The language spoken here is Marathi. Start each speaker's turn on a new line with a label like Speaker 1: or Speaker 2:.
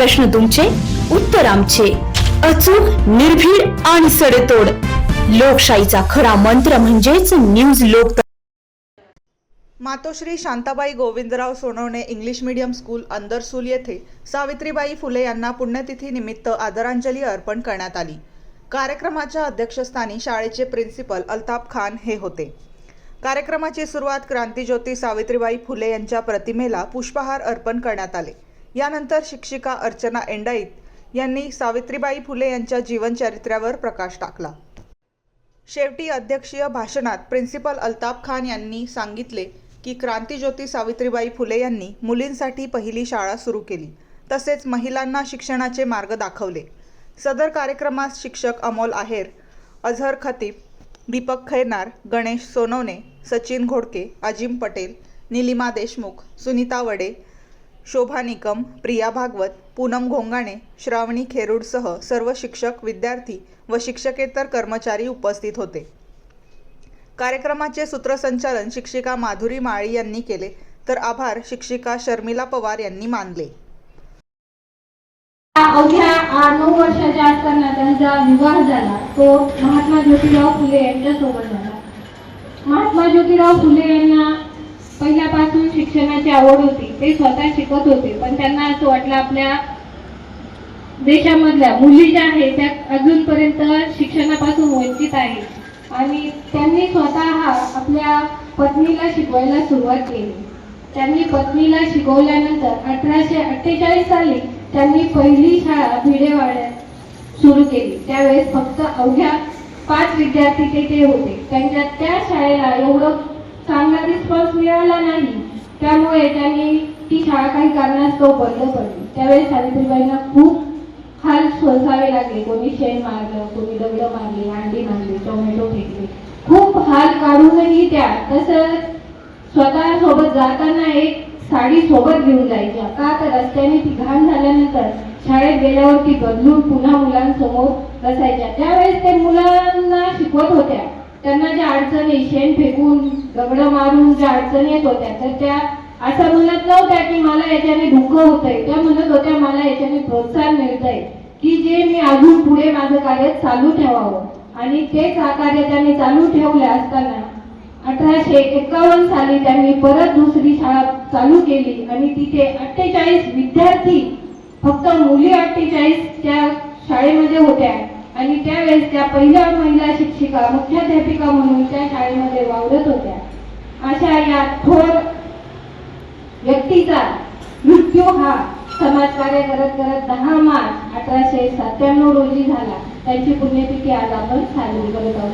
Speaker 1: प्रश्न तुमचे, उत्तर आमचे. अचूक, निर्भीड आणि सडेतोड. लोकशाहीचा खरा मंत्र म्हणजेच न्यूज लोक.
Speaker 2: Matoshri Shantabai Govindrao Sonawane English medium school Andarsul येथे सावित्रीबाई फुले यांना पुण्यतिथी निमित्त आदरांजली अर्पण करण्यात आली. कार्यक्रमाच्या अध्यक्षस्थानी शाळेचे प्रिन्सिपल अल्ताफ खान हे होते. कार्यक्रमाची सुरुवात क्रांतिज्योती सावित्रीबाई फुले यांच्या प्रतिमेला पुष्पहार अर्पण करण्यात आले. यानंतर शिक्षिका अर्चना एंडाईत यांनी सावित्रीबाई फुले यांच्या जीवनचरित्र्यावर प्रकाश टाकला. शेवटी अध्यक्षीय भाषणात प्रिन्सिपल अल्ताफ खान यांनी सांगितले की क्रांतिज्योती सावित्रीबाई फुले यांनी मुलींसाठी पहिली शाळा सुरू केली, तसेच महिलांना शिक्षणाचे मार्ग दाखवले. सदर कार्यक्रमात शिक्षक अमोल आहेर, अझहर खतीब, दीपक खैरनार, गणेश सोनवणे, सचिन घोडके, अजिम पटेल, निलिमा देशमुख, सुनीता वडे, शोभा निकम, प्रिया भागवत, पूनम घोंगाणे, श्रावणी खेरूडसह सर्व शिक्षक, विद्यार्थी व शिक्षकेतर कर्मचारी उपस्थित होते. कार्यक्रमाचे सूत्रसंचालन शिक्षिका माधुरी माळी यांनी केले, तर आभार शिक्षिका शर्मिला पवार यांनी मानले.
Speaker 3: अवघ्या 9 वर्षाच्या असताना त्यांचा विवाह झाला. तो महात्मा ज्योतिराव फुले यांच्यासोबत झाला. महात्मा ज्योतिराव फुले यांना पहिल्यापासून शिक्षणाची आवड होती. ते स्वतः शिकत होते, पण त्यांना असं वाटलं आपल्या देशामधल्या मुली ज्या आहेत त्या अजूनपर्यंत शिक्षणापासून वंचित आहेत, आणि त्यांनी स्वतः आपल्या पत्नीला शिकवायला सुरुवात केली. त्यांनी पत्नीला शिकवल्यानंतर 1848 साली त्यांनी पहिली शाळा भिडेवाड्यात सुरू केली. त्यावेळेस फक्त अवघ्या 5 विद्यार्थी तेथे होते. त्यांच्या त्या शाळेला एवढं चांगला रिस्पॉन्स मिळाला नाही, त्यामुळे त्यांनी ती शाळा काही कारणास्तव बंद पडली. त्यावेळेस सावित्रीबाईंना खूप हाल सोसावे लागले. कोणी शेण मारलं, कोणी दगड मारली, अंडी मारली, टोमॅटो फेकले, खूप हाल काढूनही त्या तसं स्वतः सोबत जाताना एक साडी सोबत घेऊन जायच्या. का तर रस्त्याने ती घाण झाल्यानंतर शाळेत गेल्यावर ती बदलून पुन्हा मुलांसमोर बसायच्या. त्यावेळेस ते मुलांना शिकवत होत्या. त्यांना ज्या अडचणी, शेण फेकून दगड मारून ज्या अडचणी येत होत्या, तर त्या असं म्हणत नव्हत्या की मला याच्याने दुःख होतंय. त्या म्हणत होत्या मला याच्याने प्रोत्साहन मिळतंय की जे मी अजून पुढे माझं कार्य चालू ठेवावं. आणि तेच कार्य त्यांनी चालू ठेवले असताना 1851 साली त्यांनी परत दुसरी शाळा चालू केली आणि तिथे 48 विद्यार्थी, फक्त मुली 48 त्या शाळेमध्ये होत्या. आणि त्यावेळेस त्या पहिल्या महिला शिक्षिका, मुख्याध्यापिका म्हणून त्या शाळेमध्ये वावरत होत्या. अशा या थोर व्यक्तीचा मृत्यू हा समाजकार्य करत करत 10 मार्च 1897 रोजी झाला. त्यांची पुण्यतिथी आज आपण साजरी करत आहोत.